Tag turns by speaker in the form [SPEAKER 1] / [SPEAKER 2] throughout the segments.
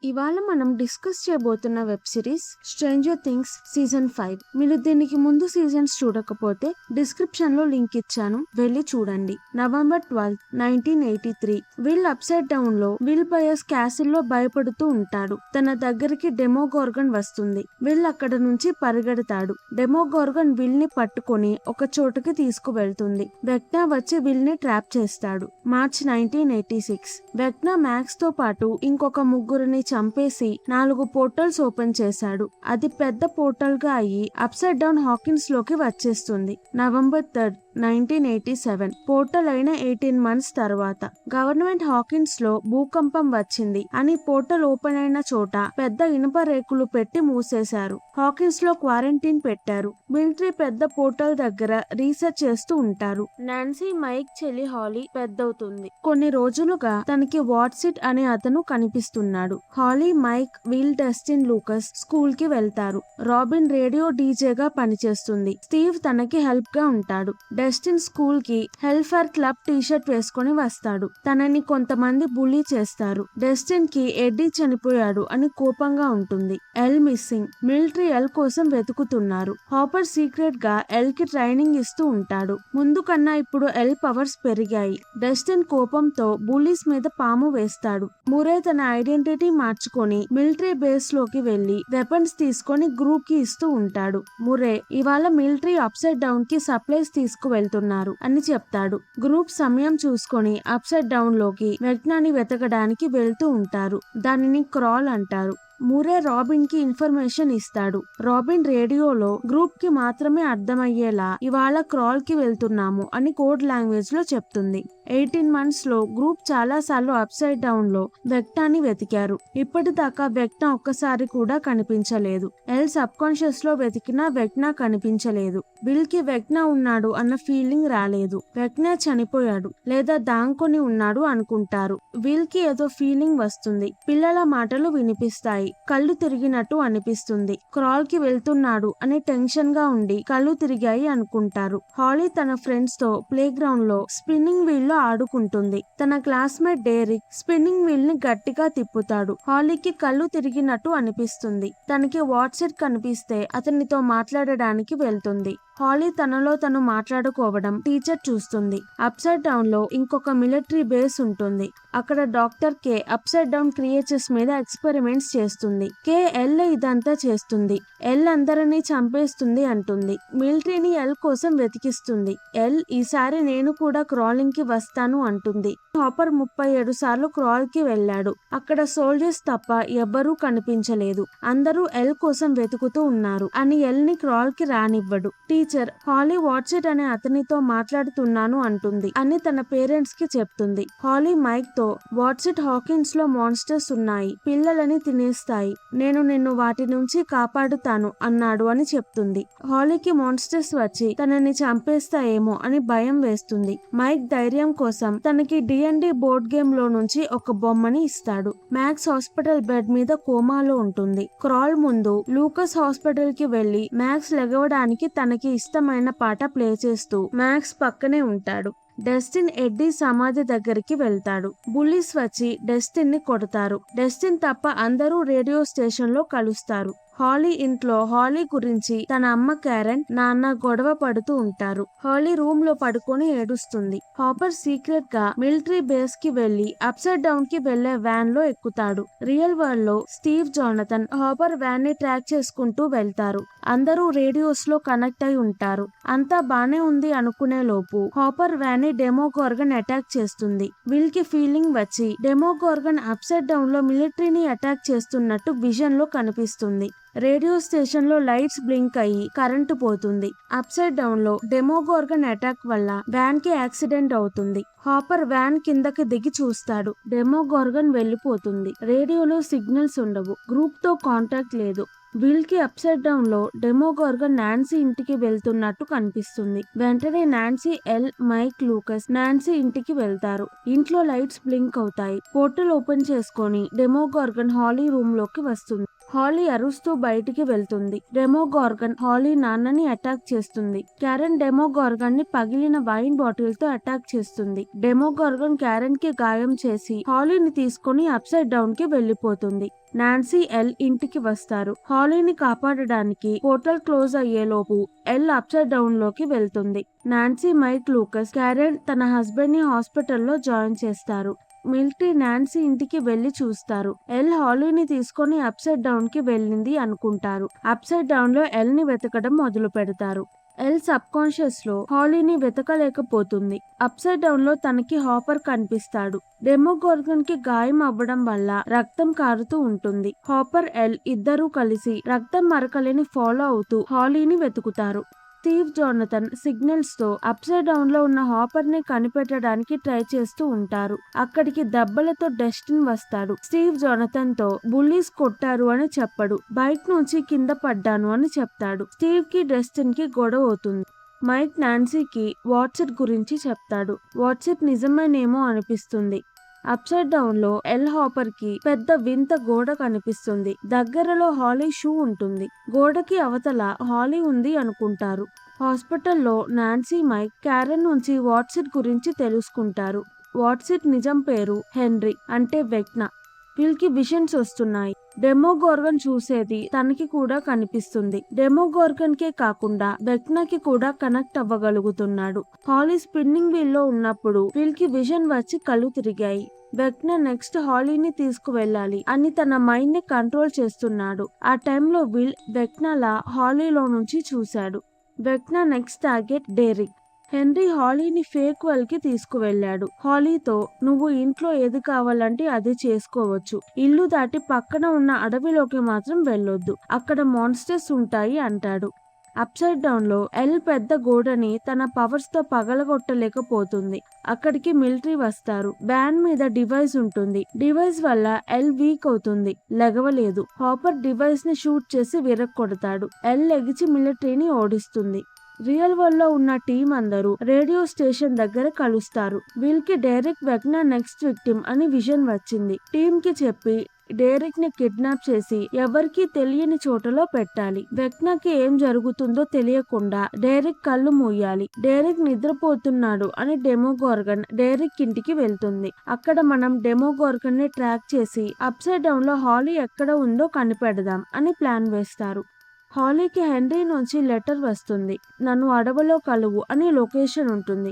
[SPEAKER 1] ఇవాళ మనం డిస్కస్ చేయబోతున్న web series stranger things season 5. మీరు దీనికి ముందు సీజన్స్ చూడకపోతే డిస్క్రిప్షన్ లో లింక్ ఇచ్చాను, వెళ్ళి చూడండి. నవంబర్ 12, 1983 విల్ అప్సైడ్ డౌన్ లో విల్ బయస్ క్యాసిల్ లో భయపడుతూ ఉంటాడు. తన దగ్గరికి డెమోగోర్గన్ వస్తుంది. విల్ అక్కడ నుంచి పరిగెడతాడు. డెమోగోర్గన్ విల్ ని పట్టుకొని ఒక చోటుకి తీసుకువెళ్తుంది. వెక్నా వచ్చి విల్ ని ట్రాప్ చేస్తాడు. మార్చ్ 1986 వెక్నా మ్యాక్స్ తో పాటు ఇంకొక ముగ్గురిని చంపేసి 4 పోర్టల్స్ ఓపెన్ చేశాడు. అది పెద్ద పోర్టల్ గా అయ్యి అప్సైడ్ డౌన్ హాకిన్స్ లోకి వచ్చేస్తుంది. నవంబర్ 3, 1987 పోర్టల్ అయిన 18 months తర్వాత గవర్నమెంట్ హాకిన్స్ లో భూకంపం వచ్చింది అని పోర్టల్ ఓపెన్ అయిన చోట పెద్ద ఇనుప రేకులు పెట్టి మూసేశారు. హాకిన్స్ లో క్వారంటైన్ పెట్టారు. మిలిటరీ పెద్ద పోర్టల్ దగ్గర రీసెర్చ్ చేస్తూ ఉంటారు. నాన్సీ మైక్ చెల్లి హాలీ పెద్దవుతుంది. కొన్ని రోజులుగా తనకి వాట్సిట్ అనే అతను కనిపిస్తున్నాడు. Holly, Mike, Will, Dustin, Lucas school కి వెళ్తారు. రాబిన్ రేడియో డీజేగా పనిచేస్తుంది. స్టీవ్ తనకి హెల్ప్ గా ఉంటాడు. డస్టిన్ స్కూల్ కి హెల్ఫర్ క్లబ్ టీషర్ట్ వేసుకుని వస్తాడు. తనని కొంతమంది బుల్లీ చేస్తారు. డస్టిన్ కి ఎడ్డీ చనిపోయాడు అని కోపంగా ఉంటుంది. L missing. మిలిటరీ ఎల్ కోసం వెతుకుతున్నారు. హాపర్ సీక్రెట్ గా ఎల్ కి ట్రైనింగ్ ఇస్తూ ఉంటాడు. ముందు కన్నా ఇప్పుడు ఎల్ పవర్స్ పెరిగాయి. డస్టిన్ కోపంతో బుల్లీస్ మీద పాము వేస్తాడు. మురే తన ఐడెంటిటీ మార్చుకొని మిలిటరీ బేస్ లోకి వెళ్లి వెపన్స్ తీసుకొని గ్రూప్ కి ఇస్తూ ఉంటాడు. మురే ఇవాళ మిలిటరీ అప్సైడ్ డౌన్ కి సప్లైస్ తీసుకువెళ్తున్నారు అని చెప్తాడు. గ్రూప్ సమయం చూసుకొని అప్సైడ్ డౌన్ లోకి వెక్నాని వెతకడానికి వెళ్తూ ఉంటారు. దానిని క్రాల్ అంటారు. మురే రాబిన్ కి ఇన్ఫర్మేషన్ ఇస్తాడు. రాబిన్ రేడియోలో గ్రూప్ కి మాత్రమే అర్థమయ్యేలా ఇవాళ క్రాల్ కి వెళ్తున్నాము అని కోడ్ లాంగ్వేజ్ లో చెప్తుంది. 18 months లో గ్రూప్ చాలా సార్లు అప్సైడ్ డౌన్ లో వెక్నాని వెతికారు. ఇప్పటిదాకా వెక్నా ఒక్కసారి కూడా కనిపించలేదు. ఎల్ సబ్ కాన్షియస్ లో వెతికినా వెక్నా కనిపించలేదు. విల్ కి వెక్నా ఉన్నాడు అన్న ఫీలింగ్ రాలేదు. వెక్నా చనిపోయాడు లేదా దాంకొని ఉన్నాడు అనుకుంటారు. విల్ కి ఏదో ఫీలింగ్ వస్తుంది. పిల్లల మాటలు వినిపిస్తాయి. కళ్ళు తిరిగినట్టు అనిపిస్తుంది. క్రాల్ కి వెళ్తున్నాడు అని టెన్షన్ గా ఉండి కళ్ళు తిరిగాయి అనుకుంటారు. హాలీ తన ఫ్రెండ్స్ తో ప్లే గ్రౌండ్ లో స్పిన్నింగ్ వీల్ లో ఆడుకుంటుంది. తన క్లాస్మేట్ డేరిక్ స్పిన్నింగ్ వీల్ ని గట్టిగా తిప్పుతాడు. హాలీకి కళ్ళు తిరిగినట్టు అనిపిస్తుంది. తనకి వాట్సాప్ కనిపిస్తే అతనితో మాట్లాడడానికి వెళ్తుంది. హాలీ తనలో తను మాట్లాడుకోవడం టీచర్ చూస్తుంది. అప్సైడ్ డౌన్ లో ఇంకొక మిలిటరీ బేస్ ఉంటుంది. అక్కడ డాక్టర్ కే అప్సైడ్ డౌన్ క్రియేచర్స్ మీద ఎక్స్పెరిమెంట్స్ చేస్తుంది. కే ఎల్ ఇదంతా చేస్తుంది. ఎల్ అందరినీ చంపేస్తుంది అంటుంది. మిలిటరీని ఎల్ కోసం వెతికిస్తుంది. ఎల్ ఈసారి నేను కూడా క్రాలింగ్ కి వస్తాను అంటుంది. హాపర్ 37 సార్లు క్రాల్ కి వెళ్లాడు. అక్కడ సోల్జర్స్ తప్ప ఎవ్వరూ కనిపించలేదు. అందరూ ఎల్ కోసం వెతుకుతూ ఉన్నారు అని ఎల్ ని క్రాల్ కి రానివ్వడు. టీచర్ హాలీ వాట్సెట్ అనే అతనితో మాట్లాడుతున్నాను అంటుంది అని తన పేరెంట్స్ కి చెప్తుంది. హాలీ మైక్ తో వాట్సెట్ హాకిన్స్ లో మాన్స్టర్స్ ఉన్నాయి, పిల్లలని తినేస్తాయి, నేను నిన్ను వాటి నుంచి కాపాడుతాను అన్నాడు అని చెప్తుంది. హాలీకి మాన్స్టర్స్ వచ్చి తనని చంపేస్తాయేమో అని భయం వేస్తుంది. మైక్ ధైర్యం కోసం తనకి D&D బోర్డ్ గేమ్ లో నుంచి ఒక బొమ్మని ఇస్తాడు. మ్యాక్స్ హాస్పిటల్ బెడ్ మీద కోమాలో ఉంటుంది. క్రాల్ ముందు లూకస్ హాస్పిటల్ కి వెళ్లి మ్యాక్స్ లెగవడానికి తనకి ఇష్టమైన పాట ప్లే చేస్తూ మ్యాక్స్ పక్కనే ఉంటాడు. డస్టిన్ ఎడ్డీ సమాధి దగ్గరికి వెళ్తాడు. బుల్లీస్ వచ్చి డస్టిన్ ని కొడతారు. డస్టిన్ తప్ప అందరూ రేడియో స్టేషన్ లో కలుస్తారు. హాలీ ఇంట్లో హాలీ గురించి తన అమ్మ క్యారెన్, నాన్న గొడవ పడుతూ ఉంటారు. హాలీ రూమ్ లో పడుకొని ఏడుస్తుంది. హాపర్ సీక్రెట్ గా మిలిటరీ బేస్ కి వెళ్లి అప్సైడ్ డౌన్ కి వెళ్లే వ్యాన్ లో ఎక్కుతాడు. రియల్ వరల్డ్ లో స్టీవ్, జానథన్ హాపర్ వ్యాన్ ని ట్రాక్ చేసుకుంటూ వెళ్తారు. అందరూ రేడియోస్ లో కనెక్ట్ అయి ఉంటారు. అంతా బానే ఉంది అనుకునే లోపు హాపర్ వ్యాన్ ని డెమోగోర్గన్ అటాక్ చేస్తుంది. విల్ కి ఫీలింగ్ వచ్చి డెమోగోర్గన్ అప్సైడ్ డౌన్ లో మిలిటరీని అటాక్ చేస్తున్నట్టు విజన్ లో కనిపిస్తుంది. రేడియో స్టేషన్ లో లైట్స్ బ్లింక్ అయ్యి కరెంటు పోతుంది. అప్సైడ్ డౌన్ లో డెమోగోర్గన్ అటాక్ వల్ల వ్యాన్ కి యాక్సిడెంట్ అవుతుంది. హాపర్ వ్యాన్ కిందకి దిగి చూస్తాడు. డెమోగోర్గన్ వెళ్లిపోతుంది. రేడియోలో సిగ్నల్స్ ఉండవు. గ్రూప్ తో కాంటాక్ట్ లేదు. విల్ కి అప్సైడ్ డౌన్ లో డెమోగోర్గన్ నాన్సీ ఇంటికి వెళ్తున్నట్టు కనిపిస్తుంది. వెంటనే నాన్సీ, ఎల్, మైక్, లూకస్ నాన్సీ ఇంటికి వెళ్తారు. ఇంట్లో లైట్స్ బ్లింక్ అవుతాయి. పోర్టల్ ఓపెన్ చేసుకొని డెమోగోర్గన్ హాలీ రూమ్ లోకి వస్తుంది. హాలీ అరుస్తూ బయటికి వెళ్తుంది. డెమోగార్గన్ హాలీ నాన్నని అటాక్ చేస్తుంది. క్యారెన్ డెమోగార్గన్ ని పగిలిన వైన్ బాటిల్ తో అటాక్ చేస్తుంది. డెమోగార్గన్ క్యారెన్ కి గాయం చేసి హాలీని తీసుకుని అప్సైడ్ డౌన్ కి వెళ్లిపోతుంది. నాన్సీ ఎల్ ఇంటికి వస్తారు. హాలీని కాపాడడానికి పోర్టల్ క్లోజ్ అయ్యేలోపు ఎల్ అప్సైడ్ డౌన్ లోకి వెళ్తుంది. నాన్సీ, మైక్, లూకస్, క్యారెన్ తన హస్బెండ్ ని హాస్పిటల్లో జాయిన్ చేస్తారు. మిల్టీ నాన్సీ ఇంటికి వెళ్లి చూస్తారు. ఎల్ హాలీని తీసుకొని అప్సైడ్ డౌన్ కి వెళ్ళింది అనుకుంటారు. అప్సైడ్ డౌన్ లో ఎల్ ని వెతకడం మొదలు పెడతారు. ఎల్ సబ్ కాన్షియస్ లో హాలీని వెతకలేకపోతుంది. అప్సైడ్ డౌన్ లో తనకి హాపర్ కనిపిస్తాడు. డెమోగార్గన్ కి గాయం అవ్వడం వల్ల రక్తం కారుతూ ఉంటుంది. హాపర్, ఎల్ ఇద్దరూ కలిసి రక్తం మరకలని ఫాలో అవుతూ హాలీని వెతుకుతారు. స్టీవ్ జోనథన్ సిగ్నల్స్ తో అప్సైడ్ డౌన్ లో ఉన్న హాపర్ ని కనిపెట్టడానికి ట్రై చేస్తూ ఉంటారు. అక్కడికి దెబ్బలతో డస్టిన్ వస్తాడు. స్టీవ్ జోనథన్ తో బుల్లీస్ కొట్టారు అని చెప్పడు. బైక్ నుంచి కింద పడ్డాను అని చెప్తాడు. స్టీవ్ కి డస్టిన్ కి గొడవ అవుతుంది. మైక్ నాన్సీకి వాట్సాప్ గురించి చెప్తాడు. వాట్సాప్ నిజమేనేమో అనిపిస్తుంది. అప్సైడ్ డౌన్ లో ఎల్ హాపర్ కి పెద్ద వింత గోడ కనిపిస్తుంది. దగ్గరలో హాలీ షూ ఉంటుంది. గోడకి అవతల హాలీ ఉంది అనుకుంటారు. హాస్పిటల్లో నాన్సీ, మైక్ క్యారెన్ నుంచి వాట్సిట్ గురించి తెలుసుకుంటారు. వాట్సిట్ నిజం పేరు హెన్రీ, అంటే వెక్నా. వీళ్ళకి విషన్స్ వస్తున్నాయి. డెమోగార్గన్ చూసేది తనకి కూడా కనిపిస్తుంది. డెమోగార్గన్ కే కాకుండా వెక్నాకి కూడా కనెక్ట్ అవ్వగలుగుతున్నాడు. హాలీ స్పిన్నింగ్ వీల్ లో ఉన్నప్పుడు వీళ్ళకి విజన్ వచ్చి కళ్ళు తిరిగాయి. వెక్నా నెక్స్ట్ హాలీని తీసుకువెళ్ళాలి అని తన మైండ్ ని కంట్రోల్ చేస్తున్నాడు. ఆ టైంలో విల్ వెక్నాలా హాలీలో నుంచి చూశాడు. Vecna next target Derek. Henry హాలీని ఫేక్ వెల్ కి తీసుకువెళ్ళాడు. హాలీతో నువ్వు ఇంట్లో ఏది కావాలంటే అది చేసుకోవచ్చు, ఇల్లు దాటి పక్కన ఉన్న అడవిలోకి మాత్రం వెళ్ళొద్దు, అక్కడ మాన్స్టర్స్ ఉంటాయి అంటాడు. అప్సైడ్ డౌన్ లో ఎల్ పెద్ద గోడని తన పవర్స్ తో పగలగొట్టలేకపోతుంది. అక్కడికి మిలిటరీ వస్తారు. వ్యాన్ మీద డివైస్ ఉంటుంది. డివైస్ వల్ల ఎల్ వీక్ అవుతుంది, లెగవలేదు. హాపర్ డివైస్ ని షూట్ చేసి విరక్కొడతాడు. ఎల్ లెగిచి మిలిటరీని ఓడిస్తుంది. రియల్ వరల్డ్ లో ఉన్న టీం అందరూ రేడియో స్టేషన్ దగ్గర కలుస్తారు. వీళ్ళకి డెరిక్ వెక్నా నెక్స్ట్ విక్టిమ్ అని విజన్ వచ్చింది. టీమ్ కి చెప్పి డెరిక్ ని కిడ్నాప్ చేసి ఎవరికీ తెలియని చోటలో పెట్టాలి. వెక్నాకి ఏం జరుగుతుందో తెలియకుండా డెరిక్ కళ్ళు మూయాలి. డెరిక్ నిద్రపోతున్నాడు అని డెమోగార్గన్ డెరిక్ ఇంటికి వెళ్తుంది. అక్కడ మనం డెమోగార్గన్ ని ట్రాక్ చేసి అప్సైడ్ డౌన్ లో హాలీ ఎక్కడ ఉందో కనిపెడదాం అని ప్లాన్ వేస్తారు. హాలీకి హెన్రీ నుంచి లెటర్ వస్తుంది. నన్ను అడవిలో కలువు అని లొకేషన్ ఉంటుంది.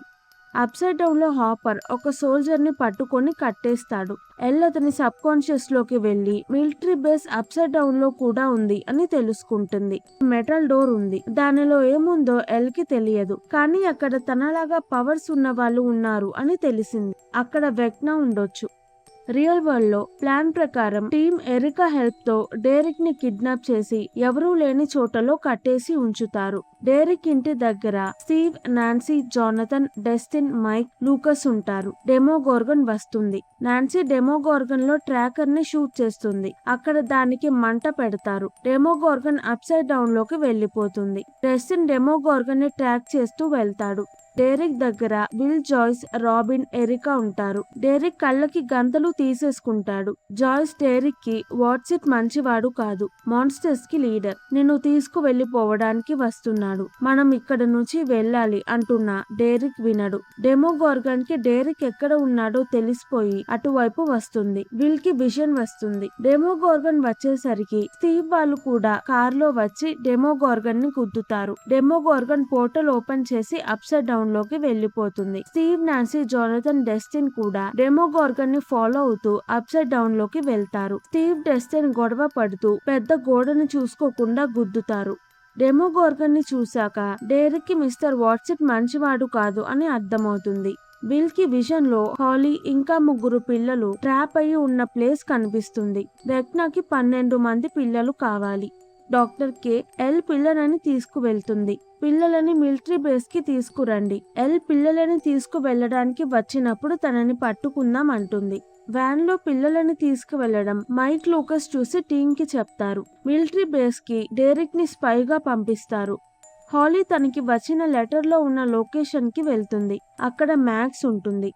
[SPEAKER 1] అప్సైడ్ డౌన్ లో హాపర్ ఒక సోల్జర్ ని పట్టుకొని కట్టేస్తాడు. ఎల్ అతని సబ్ కాన్షియస్ లోకి వెళ్లి మిలిటరీ బేస్ అప్సైడ్ డౌన్ లో కూడా ఉంది అని తెలుసుకుంటుంది. మెటల్ డోర్ ఉంది. దానిలో ఏముందో ఎల్ కి తెలియదు, కానీ అక్కడ తనలాగా పవర్స్ ఉన్న వాళ్ళు ఉన్నారు అని తెలిసింది. అక్కడ వెక్నా ఉండొచ్చు. రియల్ వరల్డ్ లో ప్లాన్ ప్రకారం టీమ్ ఎరికా హెల్ప్ తో డెరిక్ ని కిడ్నాప్ చేసి ఎవరూ లేని చోటలో కట్టేసి ఉంచుతారు. డెరిక్ ఇంటి దగ్గర Steve, Nancy, Jonathan, Dustin, Mike, Lucas ఉంటారు. డెమోగార్గన్ వస్తుంది. నాన్సీ డెమోగార్గన్ లో ట్రాకర్ ని షూట్ చేస్తుంది. అక్కడ దానికి మంట పెడతారు. డెమోగార్గన్ అప్సైడ్ డౌన్ లోకి వెళ్లిపోతుంది. డస్టిన్ డెమోగార్గన్ ని ట్రాక్ చేస్తూ వెళ్తాడు. డెరిక్ దగ్గర విల్, జాయ్స్, రాబిన్, ఎరికా ఉంటారు. డెరిక్ కళ్ళకి గంతలు తీసేసుకుంటాడు. జాయ్స్ డెరిక్ కి వాట్సిట్ మంచివాడు కాదు, మాన్స్టర్స్ కి లీడర్, నిన్ను తీసుకువెళ్లిపోవడానికి వస్తున్నాడు, మనం ఇక్కడ నుంచి వెళ్ళాలి అంటున్నా డెరిక్ వినడు. డెమోగార్గన్ కి డెరిక్ ఎక్కడ ఉన్నాడో తెలిసిపోయి అటువైపు వస్తుంది. విల్ కి విజన్ వస్తుంది. డెమోగార్గన్ వచ్చేసరికి స్టీవ్ వాళ్ళు కూడా కార్ లో వచ్చి డెమోగార్గన్ ని గుద్దుతారు. డెమోగార్గన్ పోర్టల్ ఓపెన్ చేసి అప్సైడ్ డౌన్ లోకి వెళ్లిపోతుంది. స్టీవ్, నాన్సీ, జోనథన్, డస్టిన్ కూడా డెమోగార్గన్ ని ఫాలో అవుతూ అప్సైడ్ డౌన్ లోకి వెళ్తారు. స్టీవ్, డస్టిన్ గొడవ పడుతూ పెద్ద గోడను చూసుకోకుండా గుద్దుతారు. డెమోగార్గన్ ని చూశాక డెరిక్ కి మిస్టర్ వాట్సిట్ మంచివాడు కాదు అని అర్థమవుతుంది. విల్ కి విజన్ లో హాలీ ఇంకా 3 పిల్లలు ట్రాప్ అయి ఉన్న ప్లేస్ కనిపిస్తుంది. వెక్నాకి 12 మంది పిల్లలు కావాలి. డాక్టర్ కే ఎల్ పిల్లలని తీసుకువెళ్తుంది. పిల్లలని మిలిటరీ బేస్ కి తీసుకురండి. ఎల్ పిల్లలని తీసుకువెళ్ళడానికి వచ్చినప్పుడు తనని పట్టుకుందాం అంటుంది. వ్యాన్ లో పిల్లలని తీసుకువెళ్లడం మైక్, లూకస్ చూసి టీమ్ కి చెప్తారు. మిలిటరీ బేస్ కి డెరిక్ ని స్పైగా పంపిస్తారు. హాలీ తనకి వచ్చిన లెటర్ లో ఉన్న లొకేషన్ కి వెళ్తుంది. అక్కడ మ్యాక్స్ ఉంటుంది.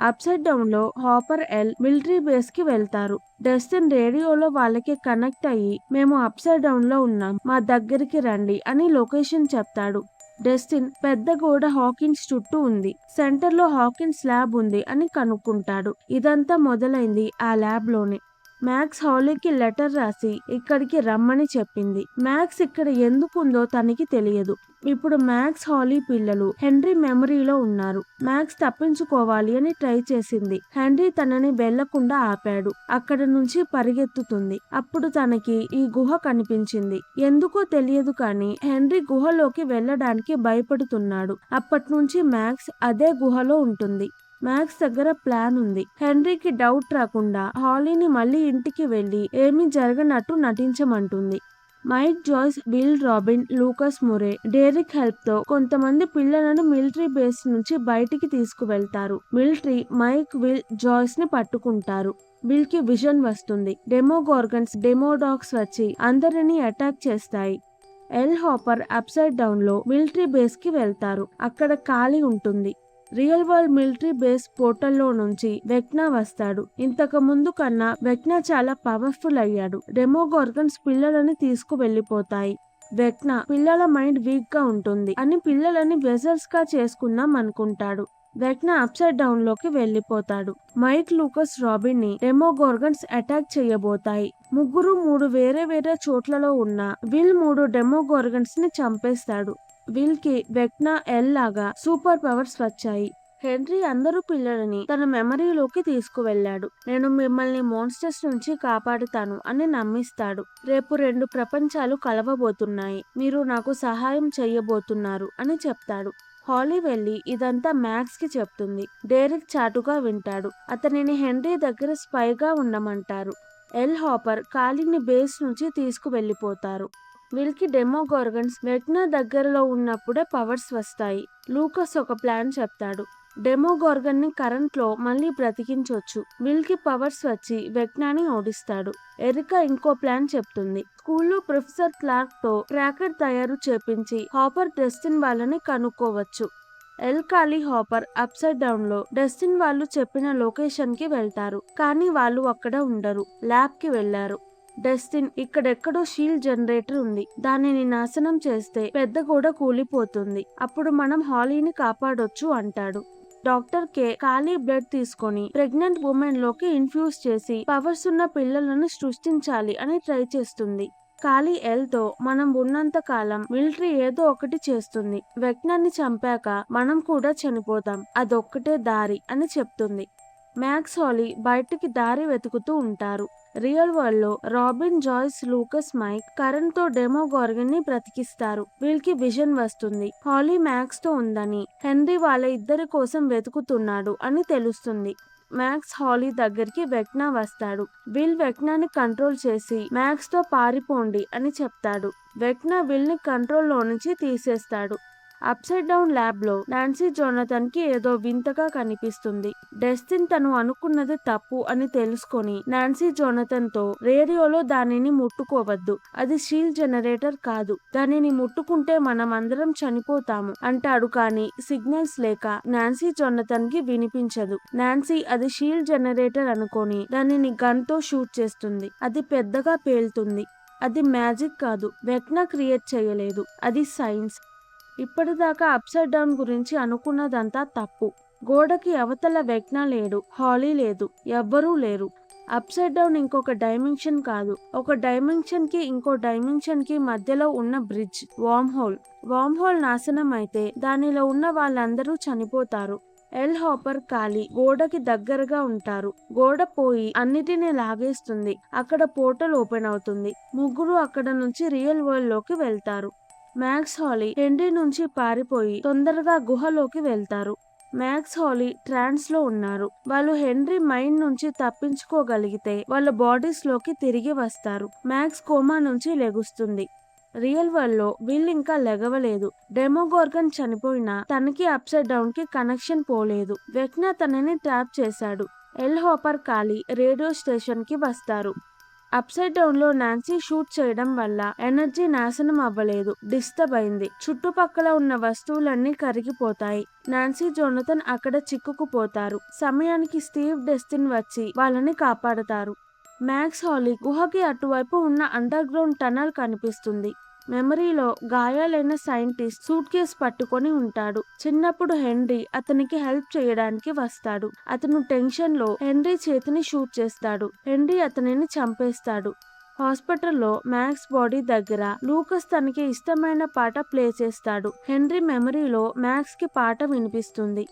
[SPEAKER 1] అప్సైడ్ డౌన్ లో హాపర్ ఎల్ మిలిటరీ బేస్ కి వెళ్తారు. డెస్టిన్ రేడియోలో వాళ్ళకి కనెక్ట్ అయ్యి మేము అప్సైడ్ డౌన్ లో ఉన్నాం, మా దగ్గరికి రండి అని లొకేషన్ చెప్తాడు. డెస్టిన్ పెద్ద గోడ హాకిన్స్ చుట్టూ ఉంది, సెంటర్ లో హాకిన్స్ ల్యాబ్ ఉంది అని కనుక్కుంటాడు. ఇదంతా మొదలైంది ఆ ల్యాబ్ లోనే. మ్యాక్స్ హాలీకి లెటర్ రాసి ఇక్కడికి రమ్మని చెప్పింది. మ్యాక్స్ ఇక్కడ ఎందుకుందో తనకి తెలియదు. ఇప్పుడు మ్యాక్స్ హాలీ పిల్లలు హెన్రీ మెమరీలో ఉన్నారు. మ్యాక్స్ తప్పించుకోవాలి అని ట్రై చేసింది. హెన్రీ తనని వెళ్లకుండా ఆపాడు. అక్కడ నుంచి పరిగెత్తుతుంది. అప్పుడు తనకి ఈ గుహ కనిపించింది. ఎందుకో తెలియదు కానీ హెన్రీ గుహలోకి వెళ్లడానికి భయపడుతున్నాడు. అప్పటి నుంచి మ్యాక్స్ అదే గుహలో ఉంటుంది. మ్యాక్స్ దగ్గర ప్లాన్ ఉంది. హెన్రీకి డౌట్ రాకుండా హాలీని మళ్ళీ ఇంటికి వెళ్లి ఏమీ జరగనట్టు నటించమంటుంది. Mike, Joyce, Will, Robin, Lucas, Murray, Derek help తో కొంతమంది పిల్లలను మిలిటరీ బేస్ నుంచి బయటికి తీసుకువెళ్తారు. మిలిటరీ మైక్, విల్, జాయ్స్ ని పట్టుకుంటారు. విల్ కి విజన్ వస్తుంది. డెమోగార్గన్స్, డెమోడాగ్స్ వచ్చి అందరినీ అటాక్ చేస్తాయి. ఎల్, హాపర్ అప్సైడ్ డౌన్ లో మిలిటరీ బేస్ కి వెళ్తారు. అక్కడ ఖాళీ ఉంటుంది. రియల్ వరల్డ్ మిలిటరీ బేస్ పోర్టల్లో నుంచి వెక్నా వస్తాడు. ఇంతకు ముందు కన్నా వెక్నా చాలా పవర్ఫుల్ అయ్యాడు. డెమోగార్గన్స్ పిల్లలని తీసుకు వెళ్లిపోతాయి. వెక్నా పిల్లల మైండ్ వీక్ గా ఉంటుంది అని పిల్లలని వెజల్స్ గా చేసుకుందాం అనుకుంటాడు. వెక్నా అప్సైడ్ డౌన్ లోకి వెళ్లిపోతాడు. మైక్, లూకస్, రాబిన్ ని డెమోగార్గన్స్ అటాక్ చేయబోతాయి. ముగ్గురు 3 వేరే వేరే చోట్లలో ఉన్న విల్ 3 డెమోగార్గన్స్ ని చంపేస్తాడు. విల్ కి వెక్నా, ఎల్ లాగా సూపర్ పవర్స్ వచ్చాయి. హెన్రీ అందరూ పిల్లలని తన మెమరీలోకి తీసుకువెళ్లాడు. నేను మిమ్మల్ని మోన్స్టర్స్ నుంచి కాపాడుతాను అని నమ్మిస్తాడు. రేపు 2 ప్రపంచాలు కలవబోతున్నాయి, మీరు నాకు సహాయం చెయ్యబోతున్నారు అని చెప్తాడు. హాలీ వెళ్లి ఇదంతా మ్యాక్స్ కి చెప్తుంది. డెరిక్ చాటుగా వింటాడు. అతనిని హెన్రీ దగ్గర స్పైగా ఉండమంటారు. ఎల్, హాపర్ ఖాళీని బేస్ నుంచి తీసుకువెళ్లిపోతారు. విల్కి డెమోగార్గన్స్ వెక్నా దగ్గరలో ఉన్నప్పుడే పవర్స్ వస్తాయి. లూకస్ ఒక ప్లాన్ చెప్తాడు. డెమోగార్గన్ ని కరెంట్ లో మళ్ళీ బ్రతికించొచ్చు. విల్కి పవర్స్ వచ్చి వెక్నాని ఓడిస్తాడు. ఎరికా ఇంకో ప్లాన్ చెప్తుంది. స్కూల్లో ప్రొఫెసర్ క్లార్క్ తో క్రాకర్ తయారు చేపించి హాపర్ డెస్టిన్ వాళ్ళని కనుక్కోవచ్చు. ఎల్, ఖాళీ, హాపర్ అప్సైడ్ డౌన్ లో డెస్టిన్ వాళ్ళు చెప్పిన లొకేషన్ కి వెళ్తారు. కానీ వాళ్ళు అక్కడ ఉండరు, ల్యాబ్ కి వెళ్లారు. డెస్టిన్ ఇక్కడెక్కడో షీల్డ్ జనరేటర్ ఉంది, దానిని నాశనం చేస్తే పెద్ద గోడ కూలిపోతుంది, అప్పుడు మనం హాలీని కాపాడొచ్చు అంటాడు. డాక్టర్ కే ఖాళీ బ్లడ్ తీసుకొని ప్రెగ్నెంట్ ఉమెన్ లోకి ఇన్ఫ్యూజ్ చేసి పవర్స్ ఉన్న పిల్లలను సృష్టించాలి అని ట్రై చేస్తుంది. ఖాళీ ఎల్ తో మనం ఉన్నంత కాలం మిలిటరీ ఏదో ఒకటి చేస్తుంది, వెక్నాన్ని చంపాక మనం కూడా చనిపోతాం, అదొక్కటే దారి అని చెప్తుంది. మ్యాక్స్, హాలీ బయటికి దారి వెతుకుతూ ఉంటారు. రియల్ వరల్డ్ లో రాబిన్, జాయ్స్, లూకస్, మైక్ కరెంట్ తో డెమోగార్గన్ ని బ్రతికిస్తారు. వీళ్ళకి విజన్ వస్తుంది. హాలీ మ్యాక్స్ తో ఉందని, హెన్రీ వాళ్ళ ఇద్దరి కోసం వెతుకుతున్నాడు అని తెలుస్తుంది. మ్యాక్స్ హాలీ దగ్గరికి వెక్నా వస్తాడు. విల్ వెక్నాని కంట్రోల్ చేసి మ్యాక్స్ తో పారిపోండి అని చెప్తాడు. వెక్నా విల్ ని కంట్రోల్ లో నుంచి తీసేస్తాడు. అప్సైడ్ డౌన్ ల్యాబ్ లో నాన్సీ జోనథన్ కి ఏదో వింతగా కనిపిస్తుంది. డెస్టిన్ తను అనుకున్నది తప్పు అని తెలుసుకొని నాన్సీ జోనథన్ తో రేడియోలో దానిని ముట్టుకోవద్దు, అది షీల్డ్ జనరేటర్ కాదు, దానిని ముట్టుకుంటే మనం అందరం చనిపోతాము అంటాడు. కానీ సిగ్నల్స్ లేక నాన్సీ జోనథన్ కి వినిపించదు. నాన్సీ అది షీల్డ్ జనరేటర్ అనుకొని దానిని గన్ తో షూట్ చేస్తుంది. అది పెద్దగా పేలుతుంది. అది మ్యాజిక్ కాదు, వెక్నా క్రియేట్ చేయలేదు, అది సైన్స్. ఇప్పటిదాకా అప్సైడ్ డౌన్ గురించి అనుకున్నదంతా తప్పు. గోడకి అవతల వెక్నా లేడు, హాలీ లేదు, ఎవ్వరూ లేరు. అప్సైడ్ డౌన్ ఇంకొక డైమెన్షన్ కాదు, ఒక డైమెన్షన్ కి ఇంకో డైమెన్షన్ కి మధ్యలో ఉన్న bridge, wormhole. Wormhole నాశనం అయితే దానిలో ఉన్న వాళ్ళందరూ చనిపోతారు. ఎల్, హాపర్, ఖాళీ గోడకి దగ్గరగా ఉంటారు. గోడ పోయి అన్నిటినీ లాగేస్తుంది. అక్కడ పోర్టల్ ఓపెన్ అవుతుంది. ముగ్గురు అక్కడ నుంచి రియల్ వరల్డ్ లోకి వెళ్తారు. మ్యాక్స్, హాలీ హెన్రీ నుంచి పారిపోయి తొందరగా గుహలోకి వెళ్తారు. మ్యాక్స్, హాలీ ట్రాన్స్ లో ఉన్నారు. వాళ్ళు హెన్రీ మైండ్ నుంచి తప్పించుకోగలిగితే వాళ్ళ బాడీస్ లోకి తిరిగి వస్తారు. మ్యాక్స్ కోమా నుంచి లెగుస్తుంది. రియల్ వరల్డ్ లో విల్ ఇంకా లెగవలేదు. డెమోగార్గన్ చనిపోయినా తనకి అప్సైడ్ డౌన్ కి కనెక్షన్ పోలేదు. వెక్నా తనని ట్రాప్ చేశాడు. ఎల్, హాపర్, ఖాళీ రేడియో స్టేషన్ కి వస్తారు. అప్సైడ్ డౌన్ లో నాన్సీ షూట్ చేయడం వల్ల ఎనర్జీ నాశనం అవ్వలేదు, డిస్టర్బ్ అయింది. చుట్టుపక్కల ఉన్న వస్తువులన్నీ కరిగిపోతాయి. నాన్సీ జోనథన్ అక్కడ చిక్కుకుపోతారు. సమయానికి స్టీవ్ డెస్టిన్ వచ్చి వాళ్ళని కాపాడతారు. మ్యాక్స్ హాలీ గుహకి అటువైపు ఉన్న అండర్ గ్రౌండ్ టనల్ కనిపిస్తుంది. మెమరీలో గాయాలైన సైంటిస్ట్ సూట్ కేస్ పట్టుకొని ఉంటాడు. చిన్నప్పుడు హెన్రీ అతనికి హెల్ప్ చేయడానికి వస్తాడు. అతను టెన్షన్ లో హెన్రీ చేతిని షూట్ చేస్తాడు. హెన్రీ అతనిని చంపేస్తాడు. హాస్పిటల్లో మ్యాక్స్ బాడీ దగ్గర లూకస్ తనకి ఇష్టమైన పాట ప్లే చేస్తాడు. హెన్రీ మెమరీలో మ్యాక్స్ కి పాట వినిపిస్తుంది.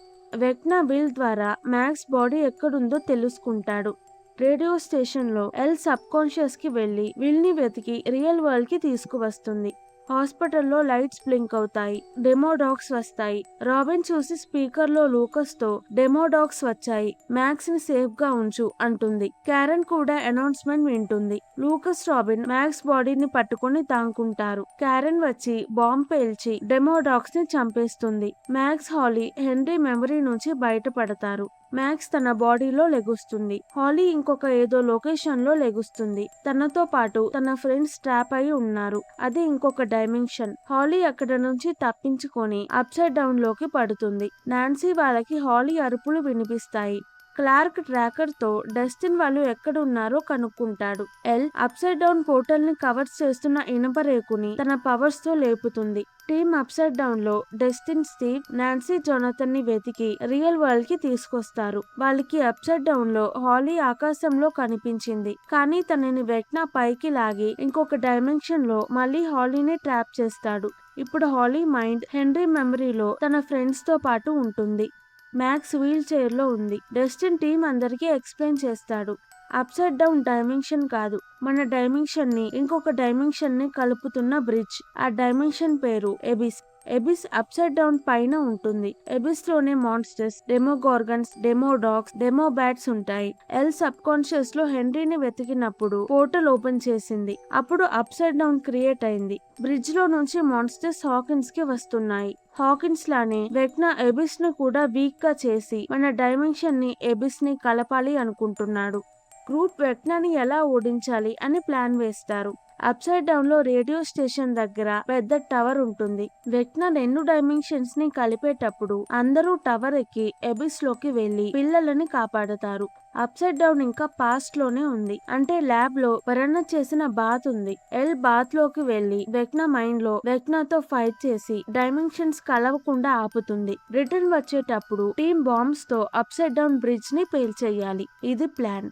[SPEAKER 1] వెక్నా విల్ ద్వారా మ్యాక్స్ బాడీ ఎక్కడుందో తెలుసుకుంటాడు. రేడియో స్టేషన్ లో ఎల్ సబ్ కాన్షియస్ కి వెళ్లి విల్ ని వెతికి రియల్ వరల్డ్ కి తీసుకువస్తుంది. హాస్పిటల్లో లైట్స్ బ్లింక్ అవుతాయి. డెమో డాగ్స్ వస్తాయి. రాబిన్ చూసి స్పీకర్ లో లూకస్ తో డెమో డాగ్స్ వచ్చాయి, మ్యాక్స్ ని సేఫ్ గా ఉంచు అంటుంది. క్యారెన్ కూడా అనౌన్స్మెంట్ వింటుంది. లూకస్ రాబిన్ మ్యాక్స్ బాడీని పట్టుకుని తాంకుంటారు. క్యారెన్ వచ్చి బాంబ్ పేల్చి డెమో డాగ్స్ ని చంపేస్తుంది. మ్యాక్స్ హాలీ హెన్రీ మెమరీ నుంచి బయటపడతారు. మ్యాక్స్ తన బాడీలో లెగుస్తుంది. హాలీ ఇంకొక ఏదో లొకేషన్ లో లెగుస్తుంది. తనతో పాటు తన ఫ్రెండ్స్ ట్రాప్ అయి ఉన్నారు. అది ఇంకొక డైమెన్షన్. హాలీ అక్కడ నుంచి తప్పించుకొని అప్సైడ్ డౌన్ లోకి పడుతుంది. నాన్సీ వాళ్ళకి హాలీ అరుపులు వినిపిస్తాయి. క్లార్క్ ట్రాకర్ తో డస్టిన్ వాళ్ళు ఎక్కడున్నారో కనుక్కుంటాడు. ఎల్ అప్సైడ్ డౌన్ పోర్టల్ ని కవర్స్ చేస్తున్న ఇనుప రేకుని తన పవర్స్ తో లేపుతుంది. టీమ్ అప్సైడ్ డౌన్ లో డస్టిన్, స్టీవ్, నాన్సీ, జోనథన్ ని వెతికి రియల్ వరల్డ్ కి తీసుకొస్తారు. వాళ్ళకి అప్సైడ్ డౌన్ లో హాలీ ఆకాశంలో కనిపించింది. కానీ తనని వెక్నా పైకి లాగి ఇంకొక డైమెన్షన్ లో మళ్ళీ హాలీని ట్రాప్ చేస్తాడు. ఇప్పుడు హాలీ మైండ్ హెన్రీ మెమరీలో తన ఫ్రెండ్స్ తో పాటు ఉంటుంది. మ్యాక్స్ వీల్ చైర్ లో ఉంది. డస్టిన్ టీమ్ అందరికీ ఎక్స్ప్లెయిన్ చేస్తాడు. అప్సైడ్ డౌన్ డైమెన్షన్ కాదు, మన డైమెన్షన్ ని ఇంకొక డైమెన్షన్ ని కలుపుతున్న బ్రిడ్జ్. ఆ డైమెన్షన్ పేరు ఎబిస్. ఎబిస్ అప్సైడ్ డౌన్ పైన ఉంటుంది. ఎబిస్ లోనే monsters, Demogorgons, demo dogs, demo bats ఉంటాయి. ఎల్ సబ్ కాన్షియస్ లో హెన్రీని వెతికినప్పుడు పోర్టల్ ఓపెన్ చేసింది. అప్పుడు అప్సైడ్ డౌన్ క్రియేట్ అయింది. బ్రిడ్జ్ లో నుంచి మాన్స్టర్స్ హాకిన్స్ కి వస్తున్నాయి. హాకిన్స్ లానే వెక్నా ఎబిస్ ను కూడా వీక్ గా చేసి మన డైమెన్షన్ ని ఎబిస్ ని కలపాలి అనుకుంటున్నాడు. గ్రూప్ వెక్నాని ఎలా ఓడించాలి అని ప్లాన్ వేస్తారు. అప్సైడ్ డౌన్ లో రేడియో స్టేషన్ దగ్గర పెద్ద టవర్ ఉంటుంది. వెక్నా 2 డైమెన్షన్స్ ని కలిపేటప్పుడు అందరూ టవర్ ఎక్కి ఎబిస్ లోకి వెళ్లి పిల్లలని కాపాడతారు. అప్సైడ్ డౌన్ ఇంకా పాస్ట్ లోనే ఉంది. అంటే ల్యాబ్ లో వరణ చేసిన బాత్ ఉంది. ఎల్ బాత్ లోకి వెళ్లి వెక్నా మైండ్ లో వెక్నాతో ఫైట్ చేసి డైమెన్షన్స్ కలవకుండా ఆపుతుంది. రిటర్న్ వచ్చేటప్పుడు టీమ్ బాంబ్స్ తో అప్సైడ్ డౌన్ బ్రిడ్జ్ ని పేల్చేయాలి. ఇది ప్లాన్.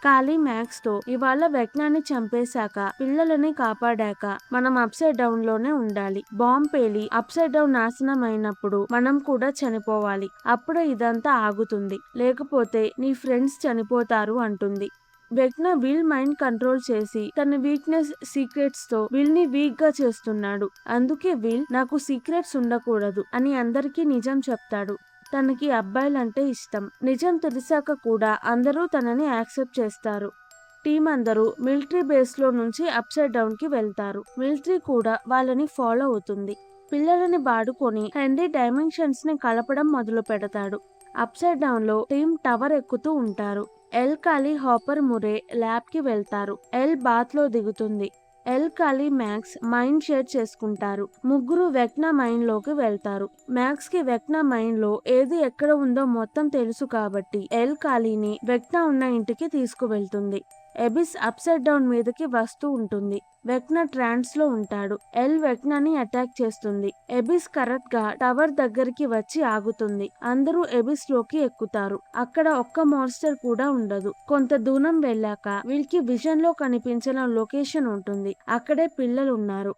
[SPEAKER 1] కాళీ మ్యాక్స్ తో ఇవాళ వెక్నాన్ని చంపేశాక పిల్లలని కాపాడాక మనం అప్సైడ్ డౌన్ లోనే ఉండాలి. బాంబ్ పేలి అప్సైడ్ డౌన్ నాశనం అయినప్పుడు మనం కూడా చనిపోవాలి. అప్పుడే ఇదంతా ఆగుతుంది, లేకపోతే నీ ఫ్రెండ్స్ చనిపోతారు అంటుంది. వెక్నా విల్ మైండ్ కంట్రోల్ చేసి తన వీక్నెస్ సీక్రెట్స్ తో విల్ ని వీక్ గా చేస్తున్నాడు. అందుకే విల్ నాకు సీక్రెట్స్ ఉండకూడదు అని అందరికీ నిజం చెప్తాడు. తనకి అబ్బాయిలంటే ఇష్టం. నిజం తెలిసాక కూడా అందరూ తనని యాక్సెప్ట్ చేస్తారు. టీం అందరూ మిలిటరీ బేస్ లో నుంచి అప్సైడ్ డౌన్ కి వెళ్తారు. మిలిటరీ కూడా వాళ్ళని ఫాలో అవుతుంది. పిల్లలని వాడుకొని హెన్రీ డైమెన్షన్స్ ని కలపడం మొదలు పెడతాడు. అప్సైడ్ డౌన్ లో టీం టవర్ ఎక్కుతూ ఉంటారు. ఎల్, కాళీ, హాపర్, మురే ల్యాబ్ కి వెళ్తారు. ఎల్ బాత్ లో దిగుతుంది. ఎల్, కాళీ, మ్యాక్స్ మైండ్ షేర్ చేసుకుంటారు. ముగ్గురు వెక్నా మైండ్ లోకి వెళ్తారు. మ్యాక్స్ కి వెక్నా మైండ్ లో ఏది ఎక్కడ ఉందో మొత్తం తెలుసు కాబట్టి ఎల్ కాళీని వెక్నా ఉన్న ఇంటికి తీసుకువెళ్తుంది. ఎబిస్ అప్సైడ్ డౌన్ మీదకి వస్తూ ఉంటుంది. వెక్నా ట్రాన్స్ లో ఉంటాడు. ఎల్ వెక్నాని అటాక్ చేస్తుంది. ఎబిస్ కరెక్ట్ గా టవర్ దగ్గరికి వచ్చి ఆగుతుంది. అందరూ ఎబిస్ లోకి ఎక్కుతారు. అక్కడ ఒక్క మాన్స్టర్ కూడా ఉండదు. కొంత దూరం వెళ్ళాక వీళ్ళకి విజన్ లో కనిపించిన లొకేషన్ ఉంటుంది. అక్కడే పిల్లలు ఉన్నారు.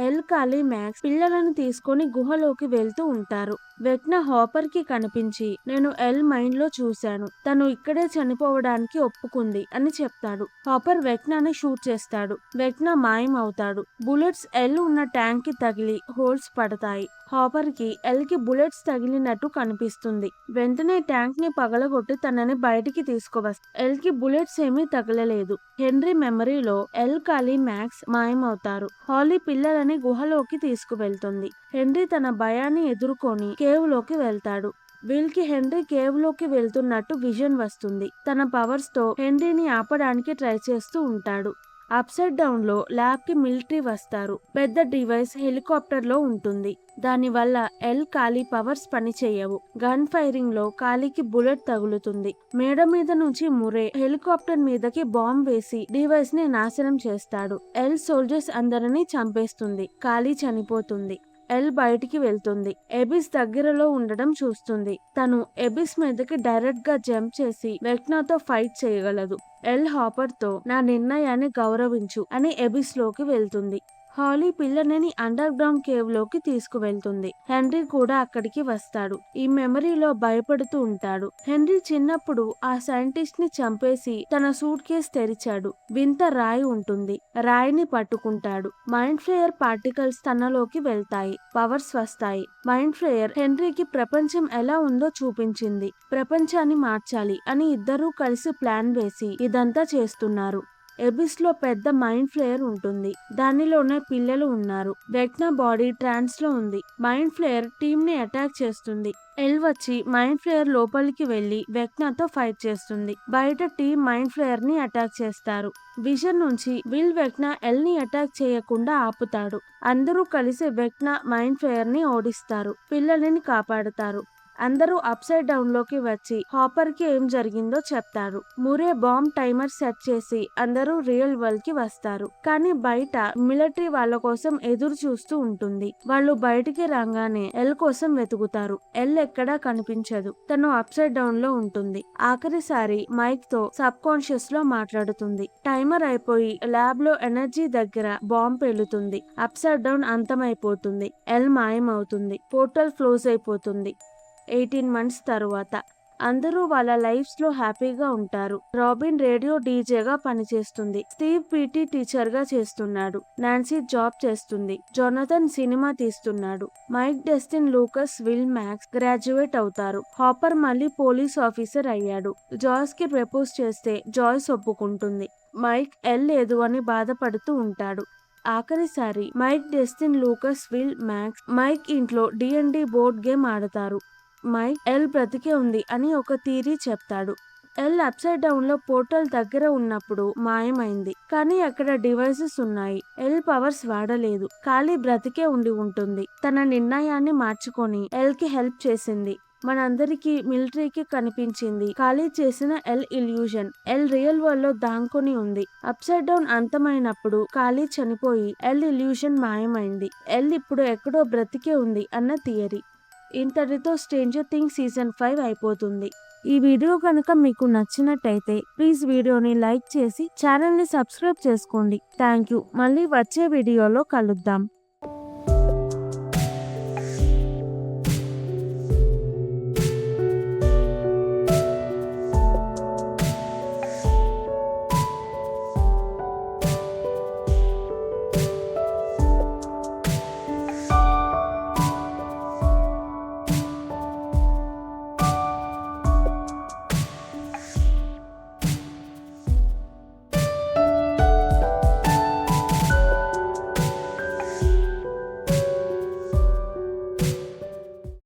[SPEAKER 1] ఎల్, కాళీ, మ్యాక్స్ పిల్లలను తీసుకొని గుహలోకి వెళ్తూ ఉంటారు. వెక్నా హాపర్ కి కనిపించి నేను ఎల్ మైండ్ లో చూశాను, తను ఇక్కడే చనిపోవడానికి ఒప్పుకుంది అని చెప్తాడు. హాపర్ వెక్నాని షూట్ చేస్తాడు. వెక్నా మాయం అవుతాడు. బుల్లెట్స్ ఎల్ ఉన్న ట్యాంక్ కి తగిలి హోల్స్ పడతాయి. హాపర్ కి ఎల్ కి బుల్లెట్స్ తగిలినట్టు కనిపిస్తుంది. వెంటనే ట్యాంక్ ని పగలగొట్టి తనని బయటికి తీసుకువస్తారు. ఎల్ కి బుల్లెట్స్ ఏమీ తగలలేదు. హెన్రీ మెమరీలో ఎల్, కాళీ, మ్యాక్స్ మాయమవుతారు. హాలీ పిల్లలని గుహలోకి తీసుకువెళ్తుంది. హెన్రీ తన భయాన్ని ఎదుర్కొని కేవ్ లోకి వెళ్తాడు. వీల్కి హెన్రీ కేవ్ లోకి వెళ్తున్నట్టు విజన్ వస్తుంది. తన పవర్స్ తో హెన్రీని ఆపడానికి ట్రై చేస్తూ ఉంటాడు. అప్సైడ్ డౌన్ లో ల్యాబ్ కి మిలిటరీ వస్తారు. పెద్ద డివైస్ హెలికాప్టర్ లో ఉంటుంది. దానివల్ల ఎల్ ఖాళీ పవర్స్ పనిచేయవు. గన్ ఫైరింగ్ లో ఖాళీకి బుల్లెట్ తగులుతుంది. మేడ మీద నుంచి మురే హెలికాప్టర్ మీదకి బాంబ్ వేసి డివైస్ ని నాశనం చేస్తాడు. ఎల్ సోల్జర్స్ అందరినీ చంపేస్తుంది. ఖాళీ చనిపోతుంది. ఎల్ బయటికి వెళ్తుంది. ఎబిస్ దగ్గరలో ఉండడం చూస్తుంది. తను ఎబిస్ మీదకి డైరెక్ట్ గా జంప్ చేసి వెక్నాతో ఫైట్ చేయగలదు. ఎల్ హాపర్ తో నా నిర్ణయాన్ని గౌరవించు అని ఎబిస్ లోకి వెళ్తుంది. హాలీ పిల్లలని అండర్ గ్రౌండ్ కేవ్ లోకి తీసుకువెళ్తుంది. హెన్రీ కూడా అక్కడికి వస్తాడు. ఈ మెమరీలో భయపడుతూ ఉంటాడు. హెన్రీ చిన్నప్పుడు ఆ సైంటిస్ట్ ని చంపేసి తన సూట్ కేస్ తెరిచాడు. వింత రాయి ఉంటుంది. రాయిని పట్టుకుంటాడు. మైండ్ ఫ్లేయర్ పార్టికల్స్ తనలోకి వెళ్తాయి. పవర్స్ వస్తాయి. మైండ్ ఫ్లేయర్ హెన్రీకి ప్రపంచం ఎలా ఉందో చూపించింది. ప్రపంచాన్ని మార్చాలి అని ఇద్దరూ కలిసి ప్లాన్ వేసి ఇదంతా చేస్తున్నారు. ఎబిస్ లో పెద్ద మైండ్ ఫ్లేయర్ ఉంటుంది. దానిలోనే పిల్లలు ఉన్నారు. వెక్నా బాడీ ట్రాన్స్ లో ఉంది. మైండ్ ఫ్లేయర్ టీమ్ ని అటాక్ చేస్తుంది. ఎల్ వచ్చి మైండ్ ఫ్లేయర్ లోపలికి వెళ్లి వెక్నాతో ఫైట్ చేస్తుంది. బయట టీమ్ మైండ్ ఫ్లేయర్ ని అటాక్ చేస్తారు. విజన్ నుంచి విల్ వెక్నా ఎల్ ని అటాక్ చేయకుండా ఆపుతాడు. అందరూ కలిసి వెక్నా మైండ్ ఫ్లేయర్ ని ఓడిస్తారు. పిల్లలని కాపాడుతారు. అందరూ అప్సైడ్ డౌన్ లోకి వచ్చి హాపర్ కి ఏం జరిగిందో చెప్తారు. మురే బాంబ్ టైమర్ సెట్ చేసి అందరూ రియల్ వరల్డ్ కి వస్తారు. కానీ బయట మిలిటరీ వాళ్ళ కోసం ఎదురు చూస్తూ ఉంటుంది. వాళ్ళు బయటికి రాగానే ఎల్ కోసం వెతుకుతారు. ఎల్ ఎక్కడా కనిపించదు. తను అప్సైడ్ డౌన్ లో ఉంటుంది. ఆఖరిసారి మైక్ తో సబ్ కాన్షియస్ లో మాట్లాడుతుంది. టైమర్ అయిపోయి ల్యాబ్ లో ఎనర్జీ దగ్గర బాంబ్ పేలుతుంది. అప్సైడ్ డౌన్ అంతమైపోతుంది. ఎల్ మాయమవుతుంది. పోర్టల్ క్లోజ్ అయిపోతుంది. 18 months తరువాత అందరూ వాళ్ళ లైఫ్స్ లో హ్యాపీగా ఉంటారు. రాబిన్ రేడియో డీజేగా పనిచేస్తుంది. స్టీవ్ పీటీ టీచర్ గా చేస్తున్నాడు. నాన్సీ జాబ్ చేస్తుంది. జొనథన్ సినిమా తీస్తున్నాడు. మైక్, డెస్టిన్, లూకస్, విల్, మ్యాక్స్ గ్రాడ్యుయేట్ అవుతారు. హాపర్ మళ్ళీ పోలీస్ ఆఫీసర్ అయ్యాడు. జాయ్స్ కి ప్రపోజ్ చేస్తే జాయ్స్ ఒప్పుకుంటుంది. మైక్ ఎల్ లేదు అని బాధపడుతూ ఉంటాడు. ఆఖరిసారి మైక్, డెస్టిన్, లూకస్, విల్, మ్యాక్స్ మైక్ ఇంట్లో D&D బోర్డ్ గేమ్ ఆడతారు. మైక్ ఎల్ బ్రతికే ఉంది అని ఒక థియరీ చెప్తాడు. ఎల్ అప్సైడ్ డౌన్ లో పోర్టల్ దగ్గర ఉన్నప్పుడు మాయమైంది. కానీ అక్కడ డివైసెస్ ఉన్నాయి. ఎల్ పవర్స్ వాడలేదు. ఖాళీ బ్రతికే ఉండి ఉంటుంది. తన నిర్ణయాన్ని మార్చుకొని ఎల్ కి హెల్ప్ చేసింది. మనందరికి మిలిటరీకి కనిపించింది. ఖాళీ చేసిన L illusion. L real world లో దాంకొని ఉంది. అప్సైడ్ డౌన్ అంతమైనప్పుడు ఖాళీ చనిపోయి ఎల్ ఇల్యూజన్ మాయమైంది. ఎల్ ఇప్పుడు ఎక్కడో బ్రతికే ఉంది అన్న థియరీ. ఇంతటితో స్ట్రేంజర్ థింగ్స్ సీజన్ 5 అయిపోతుంది. ఈ వీడియో కనుక మీకు నచ్చినట్టయితే ప్లీజ్ వీడియోని లైక్ చేసి ఛానల్ ని సబ్స్క్రైబ్ చేసుకోండి. Thank you. మళ్ళీ వచ్చే వీడియోలో కలుద్దాం.